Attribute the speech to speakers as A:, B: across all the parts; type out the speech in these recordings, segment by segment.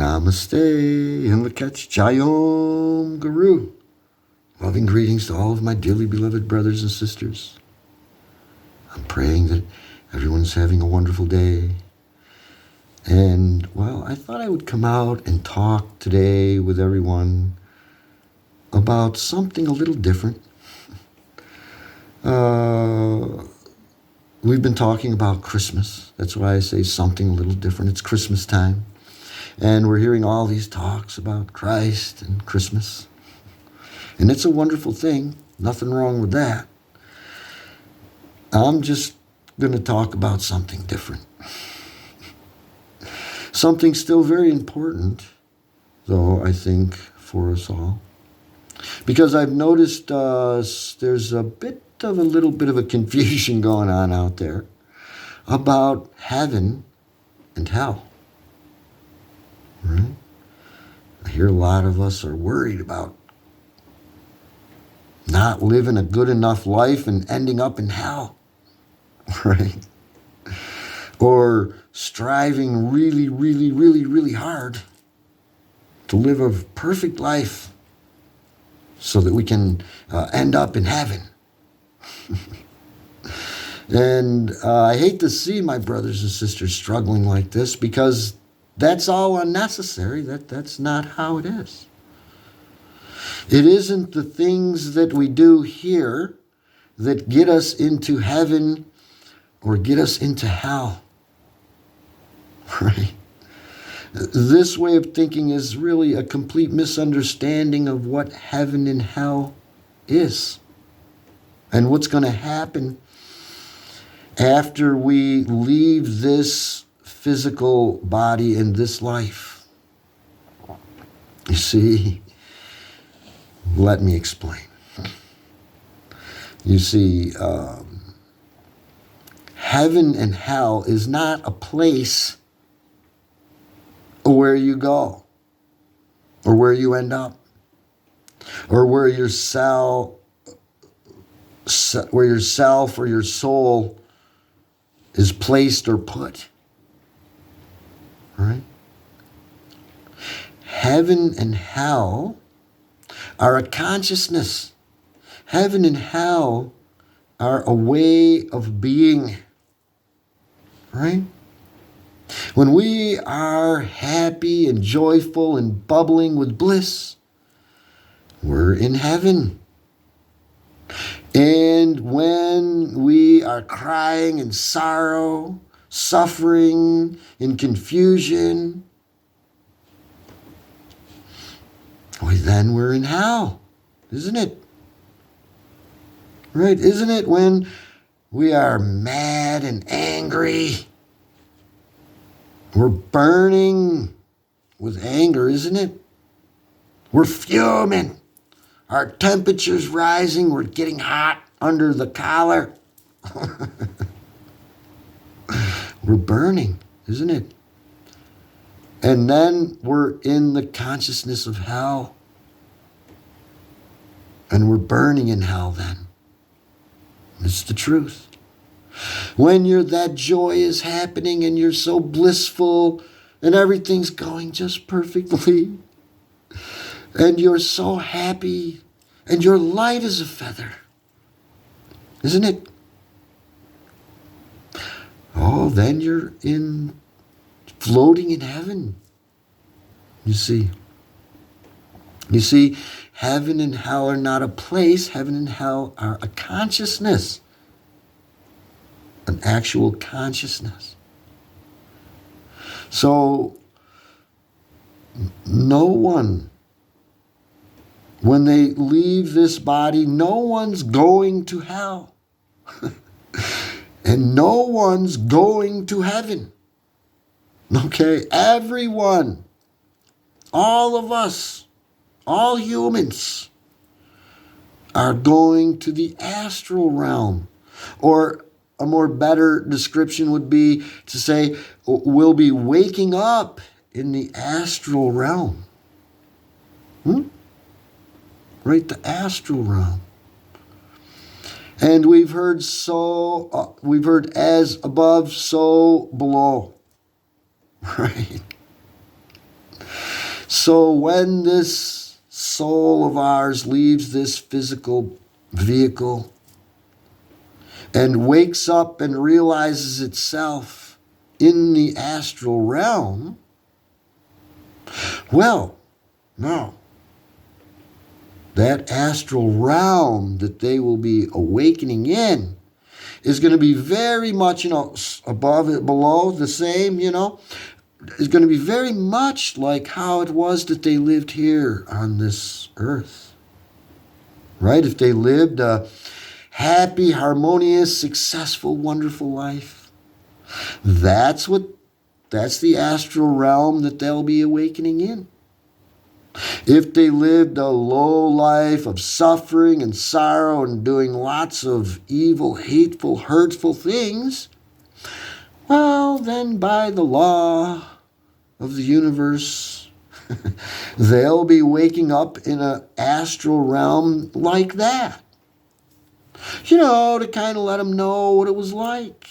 A: Namaste in Lakach Jayom Guru. Loving greetings to all of my dearly beloved brothers and sisters. I'm praying that everyone's having a wonderful day. And, well, I thought I would come out and talk today with everyone about something a little different. We've been talking about Christmas. That's why I say something a little different. It's Christmas time. And we're hearing all these talks about Christ and Christmas. And it's a wonderful thing. Nothing wrong with that. I'm just going to talk about something different. Something still very important, though, I think, for us all. Because I've noticed there's a little bit of a confusion going on out there about heaven and hell. Right? I hear a lot of us are worried about not living a good enough life and ending up in hell. Right? Or striving really, really, really, really hard to live a perfect life so that we can end up in heaven. And I hate to see my brothers and sisters struggling like this, because that's all unnecessary. That's not how it is. It isn't the things that we do here that get us into heaven or get us into hell. Right? This way of thinking is really a complete misunderstanding of what heaven and hell is and what's going to happen after we leave this physical body in this life. You see, let me explain. You see, heaven and hell is not a place where you go, or where you end up, or where yourself or your soul is placed or put. Right? Heaven and hell are a consciousness. Heaven and hell are a way of being. Right? When we are happy and joyful and bubbling with bliss, we're in heaven. And when we are crying in sorrow, suffering, in confusion, well, then we're in hell, isn't it? Right? Isn't it when we are mad and angry? We're burning with anger, isn't it? We're fuming. Our temperature's rising. We're getting hot under the collar. We're burning, isn't it? And then we're in the consciousness of hell. And we're burning in hell then. It's the truth. When that joy is happening and you're so blissful and everything's going just perfectly and you're so happy and you're light as a feather, isn't it? Oh, then you're floating in heaven. You see, heaven and hell are not a place. Heaven and hell are a consciousness. An actual consciousness. So, no one, when they leave this body, no one's going to hell. And no one's going to heaven. Okay? Everyone, all of us, all humans are going to the astral realm. Or a more better description would be to say we'll be waking up in the astral realm. Right? The astral realm. And we've heard as above, so below. Right? So when this soul of ours leaves this physical vehicle and wakes up and realizes itself in the astral realm, well, now, that astral realm that they will be awakening in is going to be very much, above it, below, the same, is going to be very much like how it was that they lived here on this earth. Right? If they lived a happy, harmonious, successful, wonderful life, that's the astral realm that they'll be awakening in. If they lived a low life of suffering and sorrow and doing lots of evil, hateful, hurtful things, well, then by the law of the universe, they'll be waking up in an astral realm like that. To kind of let them know what it was like.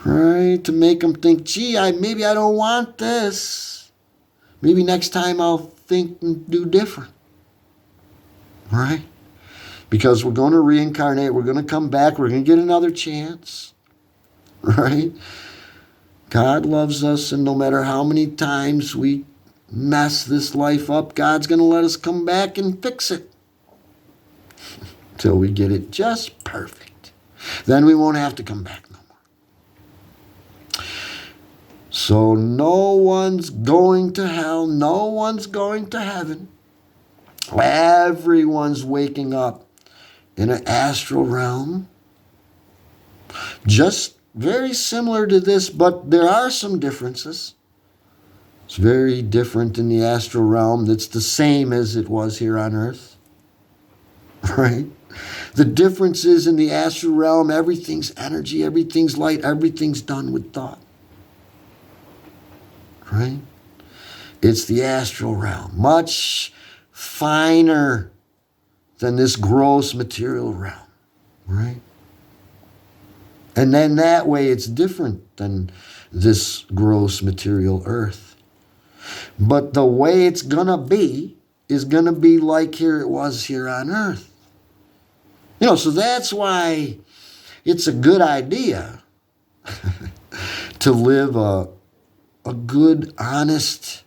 A: Right? To make them think, gee, maybe I don't want this. Maybe next time I'll think and do different. Right? Because we're going to reincarnate. We're going to come back. We're going to get another chance. Right? God loves us, and no matter how many times we mess this life up, God's going to let us come back and fix it. Till we get it just perfect. Then we won't have to come back no more. So no one's going to hell. No one's going to heaven. Everyone's waking up in an astral realm. Just very similar to this, but there are some differences. It's very different in the astral realm. That's the same as it was here on earth. Right? The difference is in the astral realm, everything's energy, everything's light, everything's done with thought. Right? It's the astral realm, much finer than this gross material realm. Right? And then that way it's different than this gross material earth. But the way it's going to be is going to be like it was here on earth. So that's why it's a good idea to live a good, honest,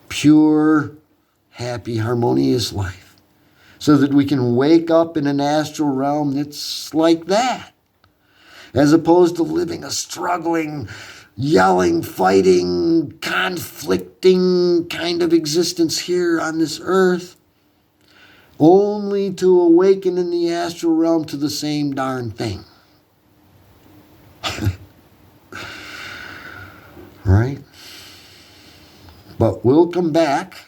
A: pure, happy, harmonious life. So that we can wake up in an astral realm that's like that. As opposed to living a struggling, yelling, fighting, conflicting kind of existence here on this earth. Only to awaken in the astral realm to the same darn thing. Right? But we'll come back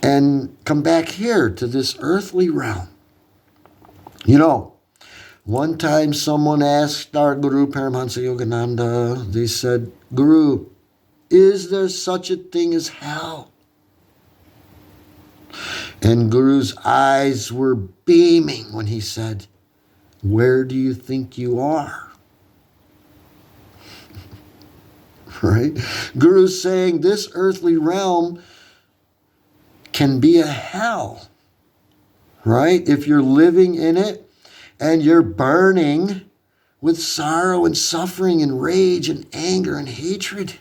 A: and come back here to this earthly realm. One time someone asked our Guru Paramahansa Yogananda, they said, Guru, is there such a thing as hell? And Guru's eyes were beaming when he said, where do you think you are? Right? Guru's saying this earthly realm can be a hell. Right? If you're living in it and you're burning with sorrow and suffering and rage and anger and hatred.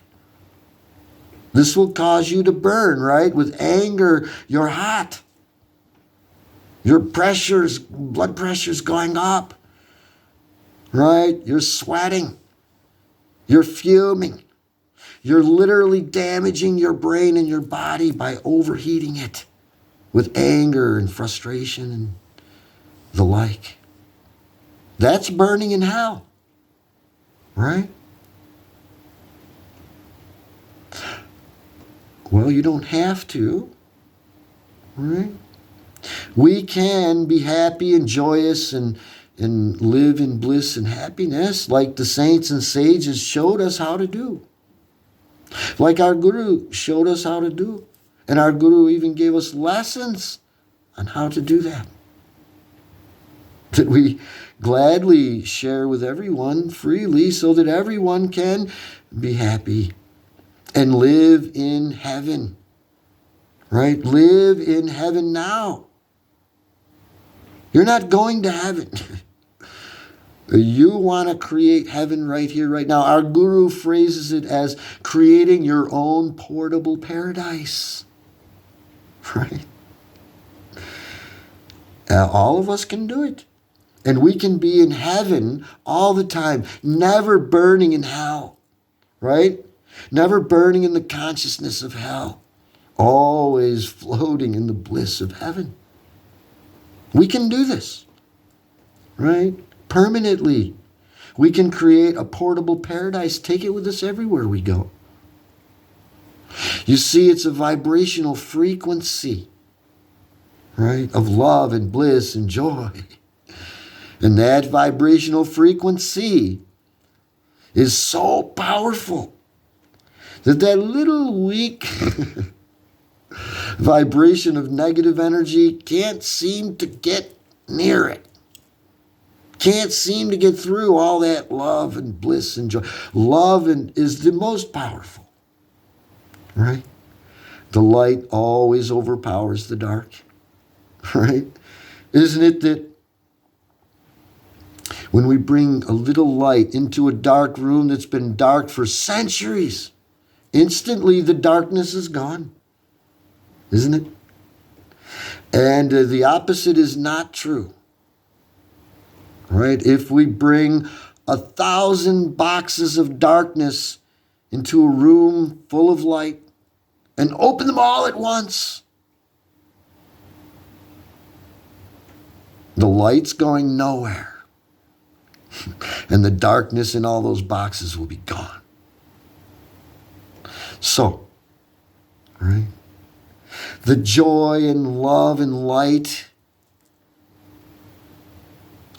A: This will cause you to burn, right? With anger, you're hot. Your blood pressure's going up, right? You're sweating. You're fuming. You're literally damaging your brain and your body by overheating it with anger and frustration and the like. That's burning in hell, right? Well, you don't have to, right? We can be happy and joyous and live in bliss and happiness like the saints and sages showed us how to do. Like our Guru showed us how to do. And our Guru even gave us lessons on how to do that. That we gladly share with everyone freely so that everyone can be happy and live in heaven. Right? Live in heaven now. You're not going to heaven. You want to create heaven right here, right now. Our guru phrases it as creating your own portable paradise. Right? All of us can do it. And we can be in heaven all the time, never burning in hell. Right? Never burning in the consciousness of hell. Always floating in the bliss of heaven. We can do this. Right? Permanently. We can create a portable paradise. Take it with us everywhere we go. You see, it's a vibrational frequency, right, of love and bliss and joy. And that vibrational frequency is so powerful that little weak vibration of negative energy can't seem to get near it. Can't seem to get through all that love and bliss and joy. Love is the most powerful, right? The light always overpowers the dark, right? Isn't it that when we bring a little light into a dark room that's been dark for centuries, instantly the darkness is gone, isn't it? And the opposite is not true. Right? If we bring 1,000 boxes of darkness into a room full of light and open them all at once, the light's going nowhere. And the darkness in all those boxes will be gone. So, right? The joy and love and light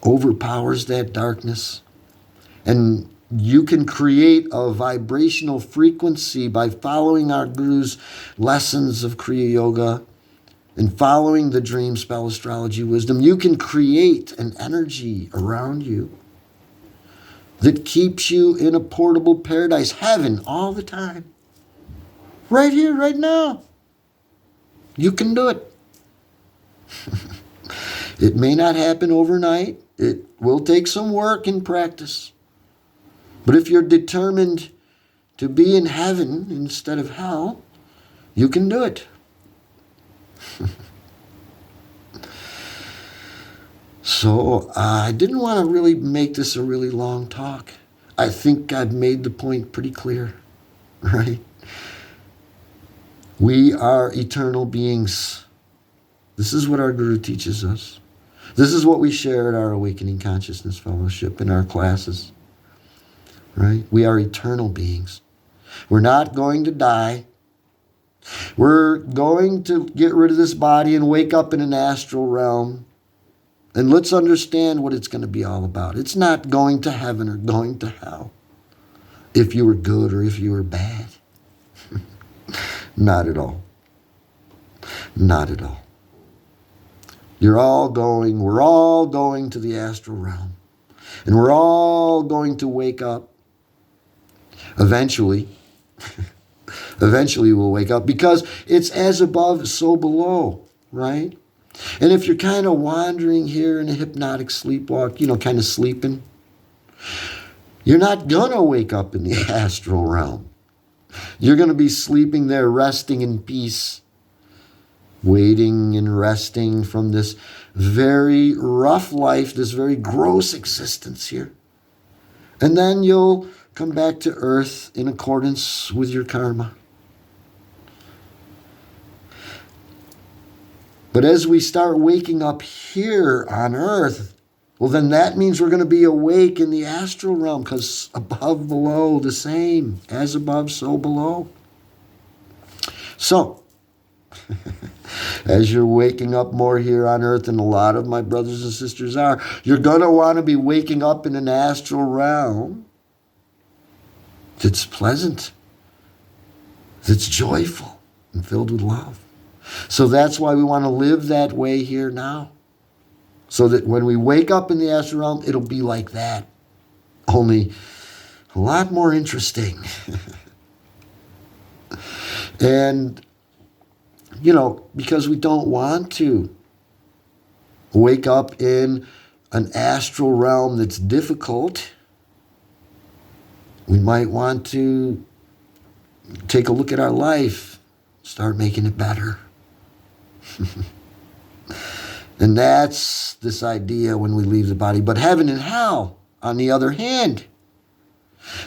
A: overpowers that darkness. And you can create a vibrational frequency by following our Guru's lessons of Kriya Yoga and following the dream spell astrology wisdom. You can create an energy around you that keeps you in a portable paradise, heaven, all the time. Right here, right now. You can do it. It may not happen overnight. It will take some work and practice. But if you're determined to be in heaven instead of hell, you can do it. So I didn't want to really make this a really long talk. I think I've made the point pretty clear, right? We are eternal beings. This is what our Guru teaches us. This is what we share at our Awakening Consciousness Fellowship in our classes, right? We are eternal beings. We're not going to die. We're going to get rid of this body and wake up in an astral realm. And let's understand what it's going to be all about. It's not going to heaven or going to hell, if you were good or if you were bad. Not at all. Not at all. We're all going to the astral realm. And we're all going to wake up eventually. Eventually we'll wake up because it's as above, so below, right? And if you're kind of wandering here in a hypnotic sleepwalk, kind of sleeping, you're not going to wake up in the astral realm. You're going to be sleeping there, resting in peace, waiting and resting from this very rough life, this very gross existence here. And then you'll come back to earth in accordance with your karma. But as we start waking up here on earth, well, then that means we're going to be awake in the astral realm, because above, below, the same. As above, so below. So, as you're waking up more here on earth, and a lot of my brothers and sisters are, you're going to want to be waking up in an astral realm that's pleasant, that's joyful, and filled with love. So that's why we want to live that way here now. So that when we wake up in the astral realm, it'll be like that. Only a lot more interesting. And, because we don't want to wake up in an astral realm that's difficult, we might want to take a look at our life, start making it better. And that's this idea when we leave the body. But heaven and hell, on the other hand,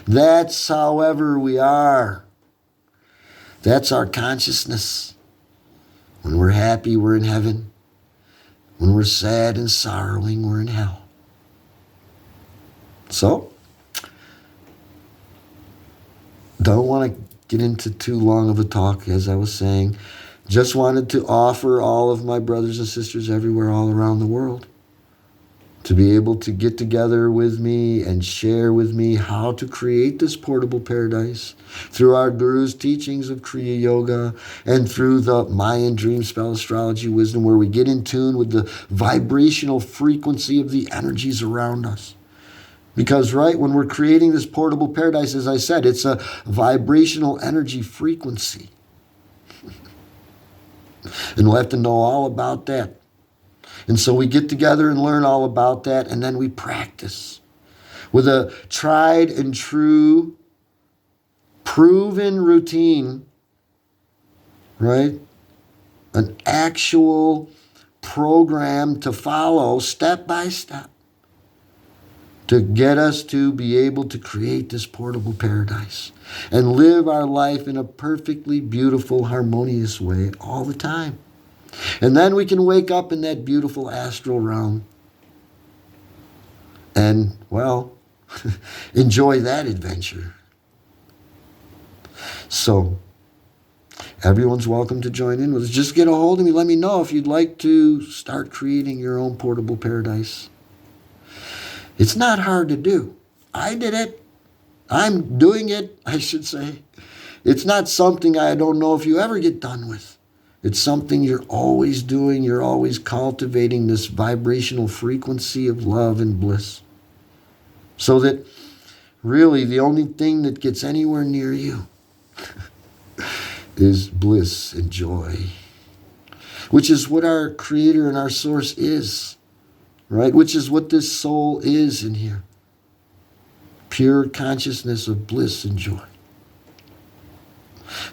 A: that's however we are. That's our consciousness. When we're happy, we're in heaven. When we're sad and sorrowing, we're in hell. So, don't want to get into too long of a talk, as I was saying. Just wanted to offer all of my brothers and sisters everywhere, all around the world, to be able to get together with me and share with me how to create this portable paradise through our Guru's teachings of Kriya Yoga and through the Mayan dream spell astrology wisdom, where we get in tune with the vibrational frequency of the energies around us. Because, right, when we're creating this portable paradise, as I said, it's a vibrational energy frequency. And we'll have to know all about that. And so we get together and learn all about that, and then we practice with a tried and true, proven routine, right? An actual program to follow step by step to get us to be able to create this portable paradise and live our life in a perfectly beautiful, harmonious way all the time. And then we can wake up in that beautiful astral realm and, well, enjoy that adventure. So, everyone's welcome to join in with us. Just get a hold of me. Let me know if you'd like to start creating your own portable paradise. It's not hard to do. I did it. I'm doing it, I should say. It's not something I don't know if you ever get done with. It's something you're always doing. You're always cultivating this vibrational frequency of love and bliss. So that really the only thing that gets anywhere near you is bliss and joy, which is what our Creator and our Source is, right? Which is what this soul is in here. Pure consciousness of bliss and joy.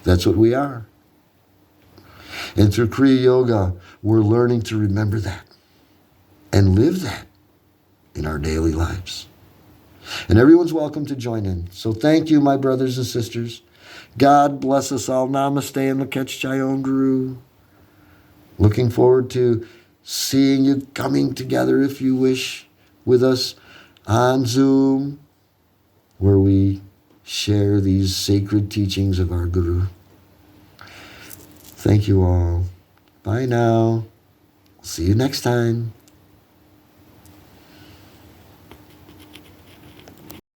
A: That's what we are. And through Kriya Yoga, we're learning to remember that and live that in our daily lives. And everyone's welcome to join in. So thank you, my brothers and sisters. God bless us all. Namaste and Lakach Chayon Guru. Looking forward to seeing you coming together, if you wish, with us on Zoom, where we share these sacred teachings of our Guru. Thank you all. Bye now. See you next time.